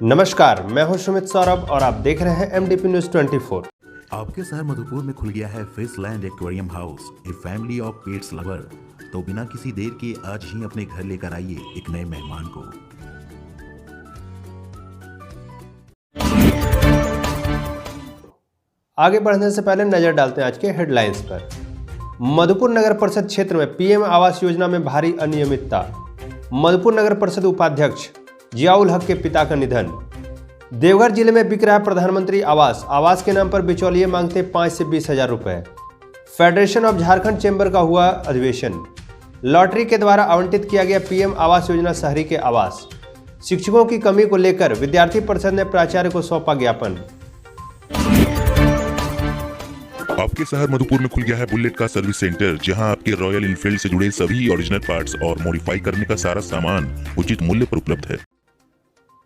नमस्कार, मैं हूं सुमित सौरभ और आप देख रहे हैं एमडीपी न्यूज 24। आपके शहर मधुपुर में खुल गया है Fishland aquarium house, a family of pets lover. तो बिना किसी देर के आज ही अपने घर लेकर आइए एक नए मेहमान को। आगे बढ़ने से पहले नजर डालते हैं आज के हेडलाइंस पर। मधुपुर नगर परिषद क्षेत्र में पीएम आवास योजना में भारी अनियमितता। मधुपुर नगर परिषद उपाध्यक्ष जियाउल हक के पिता का निधन। देवघर जिले में बिक रहा प्रधानमंत्री आवास के नाम पर बिचौलिए मांगते 5 से 20 हजार रुपए। फेडरेशन ऑफ झारखंड चैम्बर का हुआ अधिवेशन। लॉटरी के द्वारा आवंटित किया गया पीएम आवास योजना शहरी के आवास। शिक्षकों की कमी को लेकर विद्यार्थी परिषद ने प्राचार्य को सौंपा ज्ञापन। आपके शहर मधुपुर में खुल गया है बुलेट का सर्विस सेंटर, जहां आपके रॉयल इनफील्ड से जुड़े सभी ओरिजिनल पार्ट्स और मॉडिफाई करने का सारा सामान उचित मूल्य पर उपलब्ध है।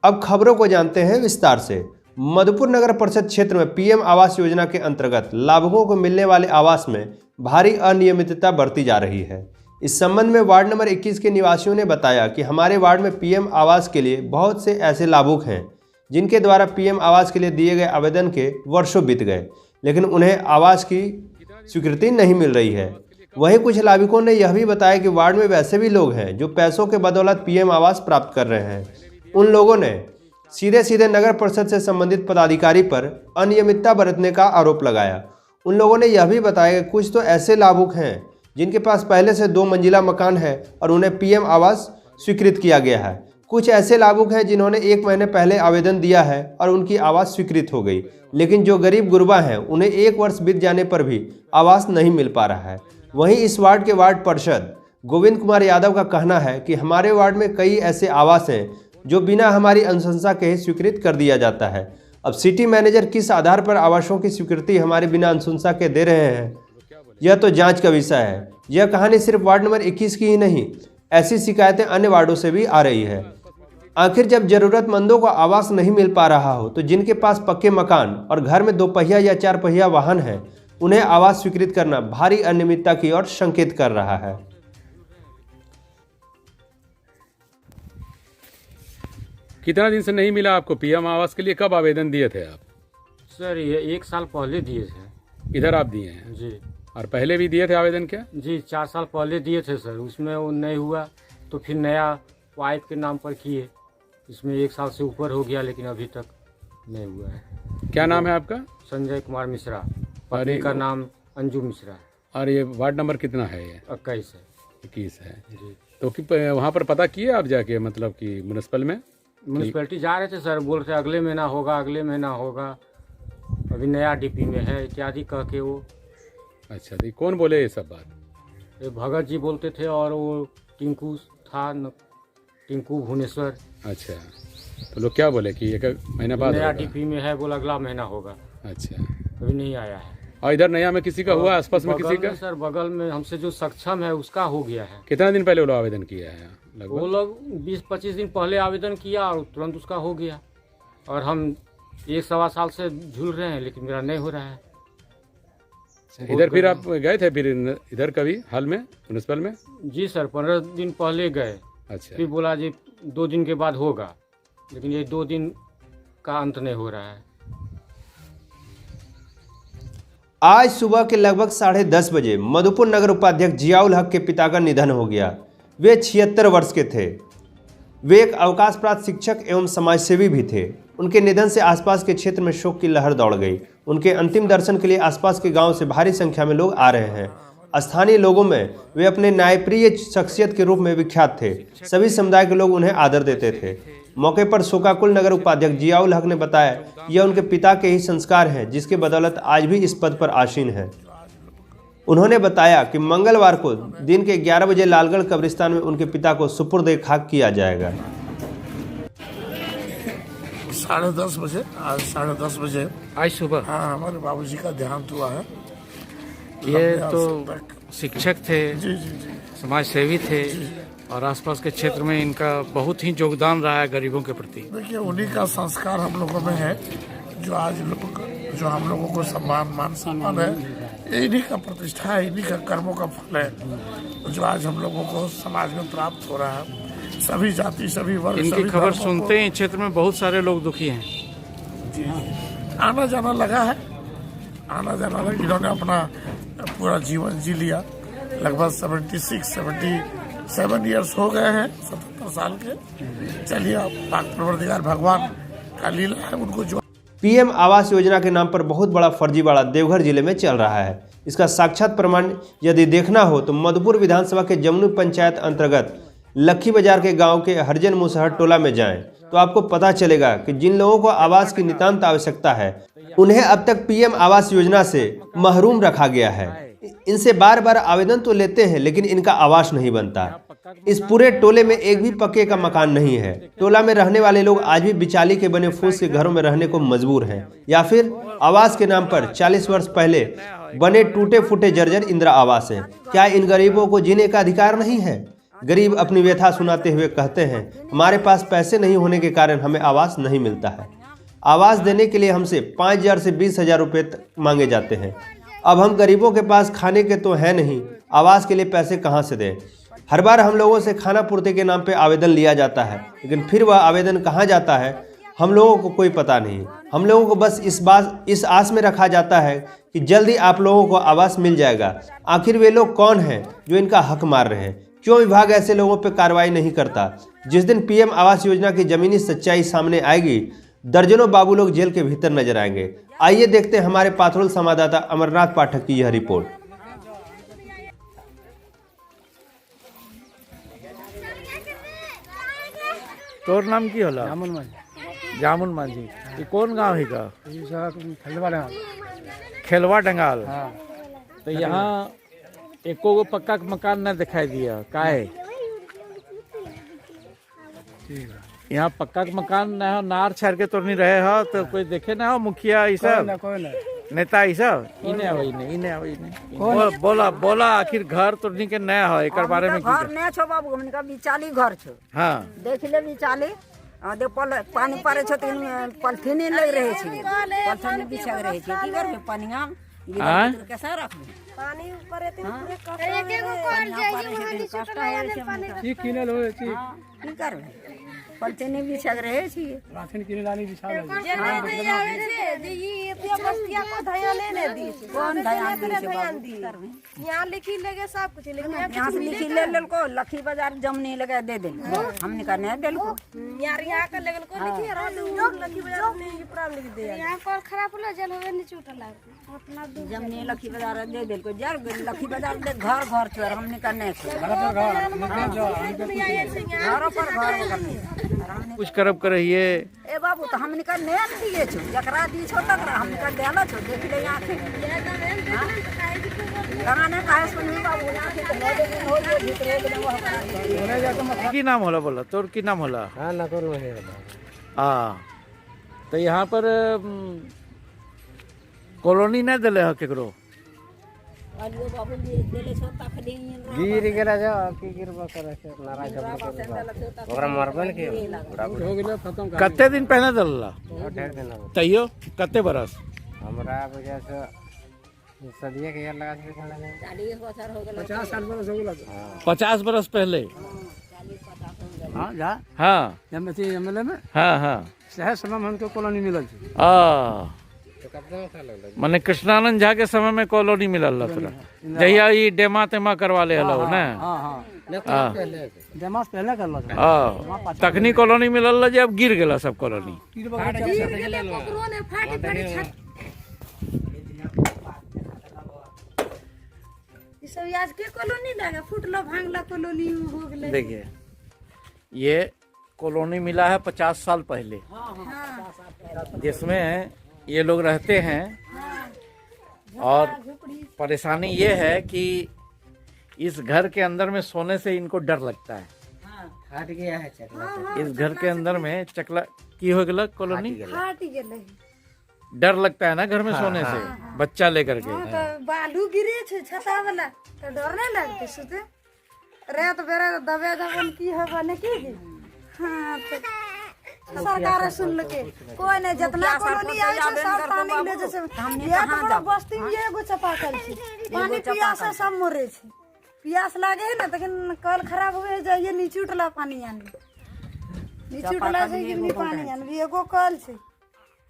अब खबरों को जानते हैं विस्तार से। मधुपुर नगर परिषद क्षेत्र में पीएम आवास योजना के अंतर्गत लाभुकों को मिलने वाले आवास में भारी अनियमितता बरती जा रही है। इस संबंध में वार्ड नंबर 21 के निवासियों ने बताया कि हमारे वार्ड में पीएम आवास के लिए बहुत से ऐसे लाभुक हैं जिनके द्वारा पीएम आवास के लिए दिए गए आवेदन के वर्षों बीत गए, लेकिन उन्हें आवास की स्वीकृति नहीं मिल रही है। वहीं कुछ लाभुकों ने यह भी बताया कि वार्ड में वैसे भी लोग हैं जो पैसों के बदौलत पीएम आवास प्राप्त कर रहे हैं। उन लोगों ने सीधे सीधे नगर परिषद से संबंधित पदाधिकारी पर अनियमितता बरतने का आरोप लगाया। उन लोगों ने यह भी बताया कि कुछ तो ऐसे लाभुक हैं जिनके पास पहले से 2 मंजिला मकान है और उन्हें पीएम आवास स्वीकृत किया गया है। कुछ ऐसे लाभुक हैं जिन्होंने 1 महीने पहले आवेदन दिया है और उनकी आवास स्वीकृत हो गई, लेकिन जो गरीब गुरबा हैं उन्हें 1 वर्ष बीत जाने पर भी आवास नहीं मिल पा रहा है। वहीं इस वार्ड के वार्ड पार्षद गोविंद कुमार यादव का कहना है कि हमारे वार्ड में कई ऐसे आवास हैं जो बिना हमारी अनुशंसा के ही स्वीकृत कर दिया जाता है। अब सिटी मैनेजर किस आधार पर आवासों की स्वीकृति हमारे बिना अनुशंसा के दे रहे हैं, यह तो जांच का विषय है। यह कहानी सिर्फ वार्ड नंबर 21 की ही नहीं, ऐसी शिकायतें अन्य वार्डों से भी आ रही है। आखिर जब जरूरतमंदों को आवास नहीं मिल पा रहा हो तो जिनके पास पक्के मकान और घर में 2 पहिया या 4 पहिया वाहन है, उन्हें आवास स्वीकृत करना भारी अनियमितता की ओर संकेत कर रहा है। कितना दिन से नहीं मिला आपको पीएम आवास के लिए? कब आवेदन दिए थे आप? सर ये 1 साल पहले दिए थे। इधर आप दिए हैं जी। और पहले भी दिए थे आवेदन क्या? जी 4 साल पहले दिए थे सर, उसमें वो नहीं हुआ तो फिर नया वाइफ के नाम पर किए। इसमें 1 साल से ऊपर हो गया लेकिन अभी तक नहीं हुआ है। क्या नाम है आपका? संजय कुमार मिश्रा, पत्नी का नाम अंजू मिश्रा। और ये वार्ड नंबर कितना है? ये 21 है। 21 है जी। तो वहाँ पर पता किए आप जाके, मतलब कि म्यूनिसिपल में? म्यूनसिपैलिटी जा रहे थे सर, बोल रहे अगले महीना होगा, अगले महीना होगा, अभी नया डीपी में है इत्यादि कह के वो। अच्छा, तो कौन बोले ये सब बात? ये भगत जी बोलते थे और वो टिंकू था, टिंकू भुवनेश्वर। अच्छा, तो लोग क्या बोले कि 1 महीना बाद नया होगा? डीपी में है, बोला अगला महीना होगा। अच्छा, अभी नहीं आया है। और इधर नया में किसी का हुआ? आसपास में किसी का? सर बगल में हमसे जो सक्षम है उसका हो गया है। कितना दिन पहले वो लोग आवेदन किया है? वो लोग 20-25 दिन पहले आवेदन किया और तुरंत उसका हो गया। और हम 1-1.25 साल से झूल रहे हैं लेकिन मेरा नहीं हो रहा है। इधर फिर आप गए थे फिर इधर कभी हाल में म्यूनिसिपल में? जी सर, 15 दिन पहले गए। अच्छा, फिर बोला जी 2 दिन के बाद होगा, लेकिन ये 2 दिन का अंत नहीं हो रहा है। आज सुबह के लगभग 10:30 बजे मधुपुर नगर उपाध्यक्ष जियाउल हक के पिता का निधन हो गया। वे 76 वर्ष के थे। वे एक अवकाश प्राप्त शिक्षक एवं समाजसेवी भी थे। उनके निधन से आसपास के क्षेत्र में शोक की लहर दौड़ गई। उनके अंतिम दर्शन के लिए आसपास के गांव से भारी संख्या में लोग आ रहे हैं। स्थानीय लोगों में वे अपने न्यायप्रिय शख्सियत के रूप में विख्यात थे। सभी समुदाय के लोग उन्हें आदर देते थे। मौके पर शोकाकुल नगर उपाध्यक्ष जियाउल हक ने बताया यह उनके पिता के ही संस्कार हैं जिसके बदौलत आज भी इस पद पर आसीन है। उन्होंने बताया कि मंगलवार को दिन के 11 बजे लालगढ़ कब्रिस्तान में उनके पिता को सुपुर्द खाक किया जाएगा। 10:30 बजे, आज 10:30 बजे आज सुबह। हाँ, हमारे बाबूजी का देहांत हुआ है। ये तो शिक्षक थे, जी जी जी समाज सेवी थे और आसपास के क्षेत्र में इनका बहुत ही योगदान रहा है गरीबों के प्रति। देखिए, उन्हीं का संस्कार हम लोगों में है जो आज जो हम लोगों को मान सम्मान है, इन्हीं का प्रतिष्ठा है, इन्हीं का कर्मों का फल है जो आज हम लोगों को समाज में प्राप्त हो रहा है। सभी जाति सभी वर्ग इनकी सभी खबर धर्मों को- सुनते ही क्षेत्र में बहुत सारे लोग दुखी हैं। जी आना जाना लगा है, आना जाना लगा। इन्होंने अपना पूरा जीवन जी लिया, लगभग 77 ईयर्स हो गए हैं, 77 साल के। चलिए अब पाक परवरदिगार भगवान का लीला है, उनको जो पीएम आवास योजना के नाम पर बहुत बड़ा फर्जीवाड़ा देवघर जिले में चल रहा है। इसका साक्षात प्रमाण यदि देखना हो तो मधुपुर विधानसभा के जमुनी पंचायत अंतर्गत लक्खी बाजार के गांव के हरिजन मुसहर टोला में जाएं तो आपको पता चलेगा कि जिन लोगों को आवास की नितांत आवश्यकता है उन्हें अब तक पीएम आवास योजना से महरूम रखा गया है। इनसे बार बार आवेदन तो लेते हैं लेकिन इनका आवास नहीं बनता। इस पूरे टोले में एक भी पक्के का मकान नहीं है। टोला में रहने वाले लोग आज भी बिचाली के बने फूस के घरों में रहने को मजबूर हैं या फिर आवास के नाम पर 40 वर्ष पहले बने टूटे फूटे जर्जर इंदिरा आवास है। क्या इन गरीबों को जीने का अधिकार नहीं है? गरीब अपनी व्यथा सुनाते हुए कहते हैं, हमारे पास पैसे नहीं होने के कारण हमें आवास नहीं मिलता है। आवास देने के लिए हमसे 5,000 से 20,000 रुपये तक मांगे जाते हैं। अब हम गरीबों के पास खाने के तो है नहीं, आवास के लिए पैसे कहाँ से दें? हर बार हम लोगों से खाना पूर्ति के नाम पे आवेदन लिया जाता है, लेकिन फिर वह आवेदन कहाँ जाता है हम लोगों को कोई पता नहीं। हम लोगों को बस इस आस में रखा जाता है कि जल्दी आप लोगों को आवास मिल जाएगा। आखिर वे लोग कौन हैं जो इनका हक मार रहे हैं? क्यों विभाग ऐसे लोगों पर कार्रवाई नहीं करता? जिस दिन पीएम आवास योजना की जमीनी सच्चाई सामने आएगी, दर्जनों बाबू लोग जेल के भीतर नजर आएंगे। आइए देखते हैं हमारे पाथरोल संवाददाता अमरनाथ पाठक की यह रिपोर्ट। तोर नाम की होला? जामुन माझी। ये कौन गांव है का? खेलवा डंगाल। तो यहाँ एको गो पक्का मकान न दिखाई दिया, काहे? यहाँ पक्का मकान न हो, नार छाड़ के तो नहीं रहे हो, तो कोई देखे ना हो मुखिया ई सब नेता ई सब? इने आवई ने, इने आवई ने। बोला आखिर घर तो नहीं के नया हो, एकर बारे में घर नहीं छो बाबू, हमने का बिचाली घर छो। हाँ देख ले बिचाली, दे पानी पड़े छो तो पॉलिथीन लग रहे छे, पॉलिथीन बिछा रहे छे। की करबे पानिया कैसा रखबे? पानी ऊपर एते एक एगो कॉल जाई वहां कष्ट है छी किनल होय छी। की करबे? पॉलिथीन बिछा रहे छी, राशन किने लानी बिछा ले। जे आवे छे जे ई एते बस्तिया को ध्यान ले दी, कौन ध्यान दी करबे? यहां लिखी लगे सब कुछ, लेकिन यहां से लिखी ले को लखी बाजार जमनी लगा दे दे। हमने का नहीं देल को यार, यहां का लेवल को लिखी रह दो लखी बाजार ने ये प्राण लिख दे। यहां कॉल खराब होला जल होवे नहीं चुटला अपना जमनी लखी बाजार दे देल को। यार लखी बाजार दे घर घर छोड़, हमने का नहीं घर पर घर कुछ करब करहिए। ए बाबू तो हमने का नैन दिए छो, जकरा दी छो तकरा हमने का देला छो। देख ले आंखें कहां ने काहे सुनी बाबू, आंखें तो ले दे हो गए भीतर ले वो हमारा। की नाम होला? बोला तोर की नाम होला? हां ना कौन है। हाँ तो यहाँ पर कॉलोनी नहीं दिले हो केकरो? आलियो बाबू देले छो तखली गिर गेला जा की गिरबा करे से नाराज हो ओकरा मरबन के हो गेले खत्म। कते दिन पहले दलला? 18 दिन हो। तैयो कते बरस? हमरा वजह से सदिया के यार लगा के 40 बछर हो गेल, 50 साल बरस हो गेल। 50 बरस पहले? 40-50 हां जा हाँ एमएलए में हाँ शहर समय में हमको कॉलोनी मिलल थी। माने कृष्णानंद झा के समय में कॉलोनी मिलल तोरा? जहिया ई डेमा तेमा करवा ले हलो ना? हां डेमास पहले कर लो। हां तखनी कॉलोनी मिलल जे अब गिर गेला सब कॉलोनी। सब आज के कॉलोनी लगा फुटलो भांगला कॉलोनी हो गेले। देखिए ये कॉलोनी मिला है 50 साल पहले, जिसमें ये लोग रहते हैं। और परेशानी ये है कि इस घर के अंदर में सोने से इनको डर लगता है। हट गया है चकला। इस घर के अंदर में चकला की हो गया कॉलोनी, फाट गेले। डर लगता है ना घर में सोने से, बच्चा लेकर के। तो बालू गिरे छे छता वाला तो डर नहीं लगते सुते रात बेरा दबे जबन की है बने की। हां तो सरकार सुन लके कोई नहीं, जितना कॉलोनी आए छे सब पानी ले जैसे हमने कहां जा बस्ती में एगो चापाकल छे, पानी पिया से सब मरे छे। प्यास लागे है ना, लेकिन कल खराब हुए जाइए नीचे उठला पानी आने, नीचे उठला जाइए पानी आने एगो कल से।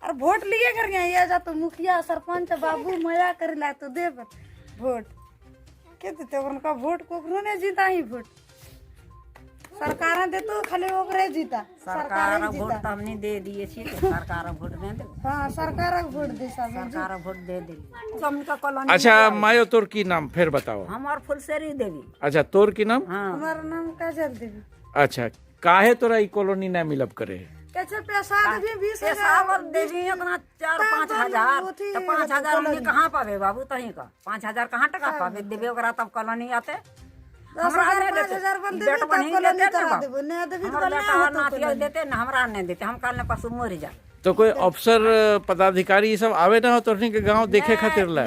और वोट लिए कर गया जा तो मुखिया सरपंच बाबू मया कर ला तो दे वोट के देते उनका वोट को उन्होंने जीता ही वोट सरकार दे तो खाली ओकरे जीता सरकार वोट तो हमने दे दिए छी तो सरकार वोट दे दे। हाँ सरकार वोट दे सरकार वोट दे दे हमका कॉलोनी। अच्छा मायो तोर की नाम फिर बताओ। हमार फुलसेरी देवी। अच्छा तोर की नाम? हमारा नाम काजल देवी। अच्छा काहे तोरा ई कॉलोनी ना मिलब करे? कैसे पैसा देवी 20,000 देवी अपना 4-5 हजार तो 5,000 हमने कहाँ पावे बाबू तही का 5,000 कहाँ टका पावे देवे ओकरा तब कॉलोनी आते हमरा ने देते बेटा बनी देते ना हमरा ने देते हम काल ने पशु मर जा। तो कोई अफसर पदाधिकारी सब आवे ना हो तोरनी के गांव देखे खातिर ला?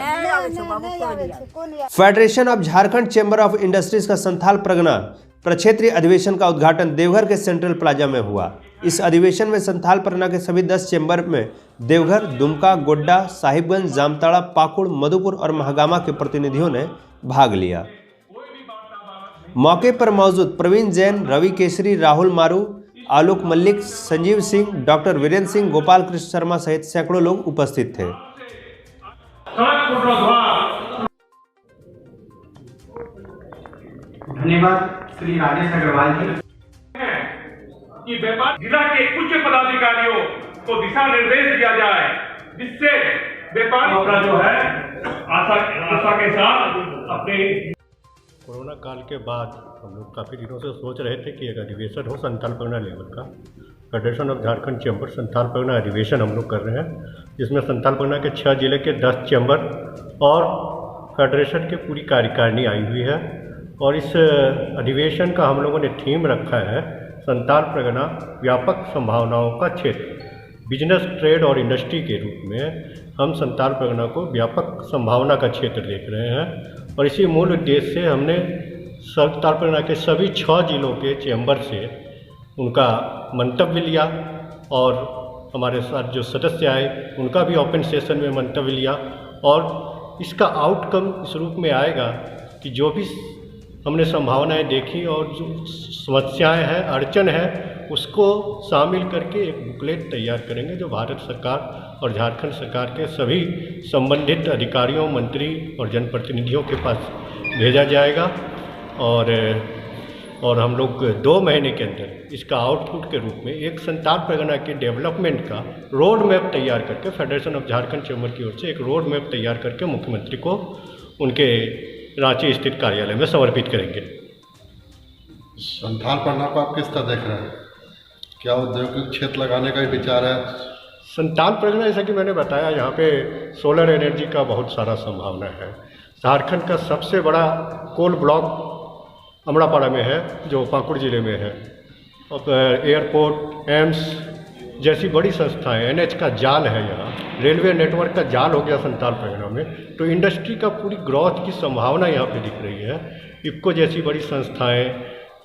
Federation of Jharkhand chamber of industries का संथाल परगना प्रक्षेत्रीय अधिवेशन का उद्घाटन देवघर के सेंट्रल प्लाजा में हुआ। इस अधिवेशन में संथाल परगना के सभी 10 चैम्बर में देवघर, दुमका, गोड्डा, साहिबगंज, जामताड़ा, पाकुड़, मधुपुर और महागामा के प्रतिनिधियों ने भाग लिया। मौके पर मौजूद प्रवीण जैन, रवि केसरी, राहुल मारू, आलोक मल्लिक, संजीव सिंह, डॉक्टर वीरेंद्र सिंह, गोपाल कृष्ण शर्मा सहित सैकड़ों लोग उपस्थित थे। धन्यवाद श्री राजेश अग्रवाल जी। कि व्यापार जिला के उच्च पदाधिकारियों को दिशा निर्देश दिया जाए जिससे व्यापार अपना जो है आशा के साथ अपने। कोरोना काल के बाद हम लोग काफ़ी दिनों से सोच रहे थे कि एक अधिवेशन हो संथाल परगना लेवल का। Federation of Jharkhand chamber Santhal Pargana अधिवेशन हम लोग कर रहे हैं, जिसमें संथाल परगना के 6 जिले के 10 चैम्बर और फेडरेशन की पूरी कार्यकारिणी आई हुई है। और इस अधिवेशन का हम लोगों ने थीम रखा है संथाल परगना व्यापक संभावनाओं का क्षेत्र। बिजनेस, ट्रेड और इंडस्ट्री के रूप में हम संथाल परगना को व्यापक संभावना का क्षेत्र देख रहे हैं। और इसी मूल उद्देश्य से हमने संथाल परगना के सभी 6 जिलों के चैम्बर से उनका मंतव्य लिया और हमारे साथ जो सदस्य आए उनका भी ओपन सेशन में मंतव्य लिया। और इसका आउटकम इस रूप में आएगा कि जो भी हमने संभावनाएं देखी और जो समस्याएं हैं, अड़चन है, उसको शामिल करके एक बुकलेट तैयार करेंगे जो भारत सरकार और झारखंड सरकार के सभी संबंधित अधिकारियों, मंत्री और जनप्रतिनिधियों के पास भेजा जाएगा। और हम लोग 2 महीने के अंदर इसका आउटपुट के रूप में एक संथाल परगना के डेवलपमेंट का रोड मैप तैयार करके फेडरेशन ऑफ झारखंड चैम्बर की ओर से एक रोड मैप तैयार करके मुख्यमंत्री को उनके रांची स्थित कार्यालय में समर्पित करेंगे। संथाल परगना को आप किस तरह देख रहे हैं? क्या औद्योगिक क्षेत्र लगाने का विचार है? संथाल परगना जैसा कि मैंने बताया, यहाँ पे सोलर एनर्जी का बहुत सारा संभावना है। झारखंड का सबसे बड़ा कोल ब्लॉक अमड़ापाड़ा में है जो पाकुड़ जिले में है। और एयरपोर्ट, एम्स जैसी बड़ी संस्थाएं, NH का जाल है, यहाँ रेलवे नेटवर्क का जाल हो गया संथाल परगना में। तो इंडस्ट्री का पूरी ग्रोथ की संभावना यहाँ पे दिख रही है। इफ्को जैसी बड़ी संस्थाएं,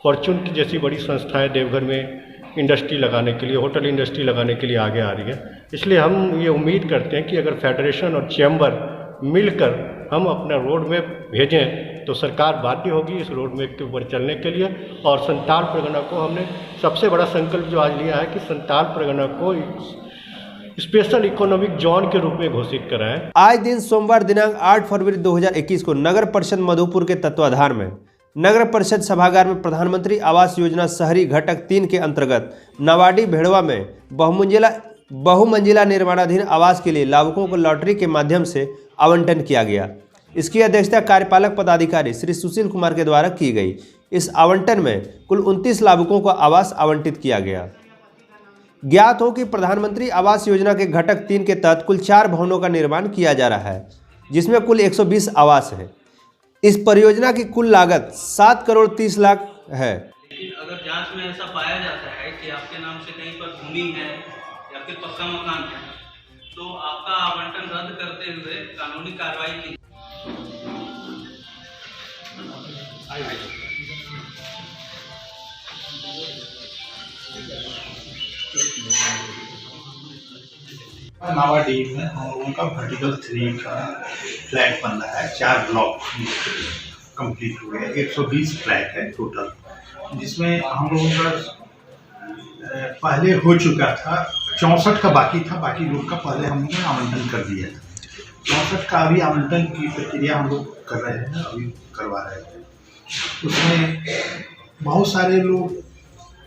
फॉर्चून की जैसी बड़ी संस्थाएं देवघर में इंडस्ट्री लगाने के लिए, होटल इंडस्ट्री लगाने के लिए आगे आ रही है। इसलिए हम ये उम्मीद करते हैं कि अगर फेडरेशन और चैम्बर मिलकर हम अपना रोड मैप भेजें तो सरकार बाध्य होगी इस रोड मैप के ऊपर चलने के लिए। और संथाल परगना को हमने सबसे बड़ा संकल्प जो आज लिया है कि संथाल परगना को स्पेशल इकोनॉमिक जोन के रूप में घोषित कराएं। आज दिन सोमवार दिनांक 8 फरवरी 2021 को नगर परिषद मधुपुर के तत्वाधान में नगर परिषद सभागार में प्रधानमंत्री आवास योजना शहरी घटक 3 के अंतर्गत नवाडी भेड़वा में बहुमंजिला निर्माणाधीन आवास के लिए लाभुकों को लॉटरी के माध्यम से आवंटन किया गया। इसकी अध्यक्षता कार्यपालक पदाधिकारी श्री सुशील कुमार के द्वारा की गई। इस आवंटन में कुल 29 लाभुकों को आवास आवंटित किया गया। ज्ञात हो कि प्रधानमंत्री आवास योजना के घटक 3 के तहत कुल 4 भवनों का निर्माण किया जा रहा है, जिसमें कुल 120 आवास हैं। इस परियोजना की कुल लागत 7 करोड़ 30 लाख है। लेकिन अगर जांच में ऐसा पाया जाता है कि आपके नाम से कहीं पर भूमि है या फिर पक्का मकान है, तो आपका आवंटन रद्द करते हुए कानूनी कार्रवाई की। नावाडी में हम लोगों का वर्टिकल 3 का फ्लैट बन रहा है, 4 ब्लॉक। कंप्लीट हुए हैं। 120 ट्रैक है टोटल, जिसमें हम लोगों का पहले हो चुका था 64 का बाकी था, बाकी लोग का पहले हम लोगों ने आवंटन कर दिया था। 64 का अभी आवंटन की प्रक्रिया हम लोग कर रहे हैं, अभी करवा रहे थे। उसमें बहुत सारे लोग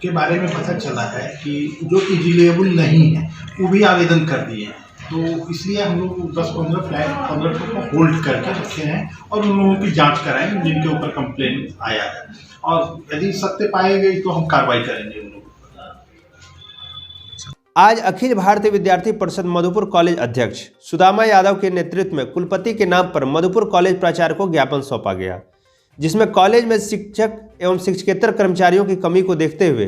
के बारे में पता चला है कि जो एलिजिबल नहीं है वो भी आवेदन कर दिए हैं, तो इसलिए हम लोग 10-15 फ्लैट 15 को होल्ड करके रखे हैं और उन लोगों की जांच कराएंगे जिनके ऊपर कंप्लेन आया है, और यदि सत्य पाई गई तो हम कार्रवाई करेंगे उन लोगों पर। आज अखिल भारतीय विद्यार्थी परिषद मधुपुर कॉलेज अध्यक्ष सुदामा यादव के नेतृत्व में कुलपति के नाम पर मधुपुर कॉलेज प्राचार्य को ज्ञापन सौंपा गया, जिसमें कॉलेज में शिक्षक एवं शिक्षकेतर कर्मचारियों की कमी को देखते हुए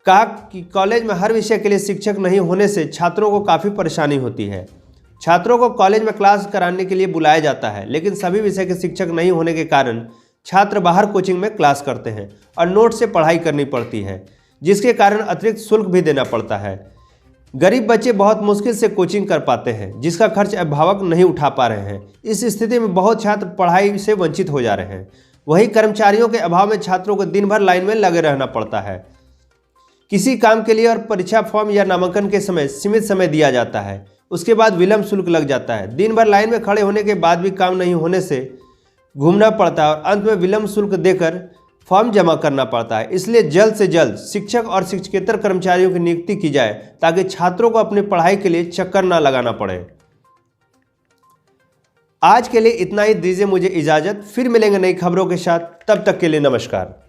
कहा कि कॉलेज में हर विषय के लिए शिक्षक नहीं होने से छात्रों को काफ़ी परेशानी होती है। छात्रों को कॉलेज में क्लास कराने के लिए बुलाया जाता है, लेकिन सभी विषय के शिक्षक नहीं होने के कारण छात्र बाहर कोचिंग में क्लास करते हैं और नोट से पढ़ाई करनी पड़ती है, जिसके कारण अतिरिक्त शुल्क भी देना पड़ता है। गरीब बच्चे बहुत मुश्किल से कोचिंग कर पाते हैं, जिसका खर्च अभिभावक नहीं उठा पा रहे हैं। इस स्थिति में बहुत छात्र पढ़ाई से वंचित हो जा रहे हैं। वहीं कर्मचारियों के अभाव में छात्रों को दिन भर लाइन में लगे रहना पड़ता है। किसी काम के लिए और परीक्षा फॉर्म या नामांकन के समय सीमित समय दिया जाता है, उसके बाद विलम्ब शुल्क लग जाता है। दिन भर लाइन में खड़े होने के बाद भी काम नहीं होने से घूमना पड़ता है और अंत में विलम्ब शुल्क देकर फॉर्म जमा करना पड़ता है। इसलिए जल्द से जल्द शिक्षक और शिक्षकेतर कर्मचारियों की नियुक्ति की जाए, ताकि छात्रों को अपनी पढ़ाई के लिए चक्कर ना लगाना पड़े। आज के लिए इतना ही, दीजिए मुझे इजाज़त। फिर मिलेंगे नई खबरों के साथ, तब तक के लिए नमस्कार।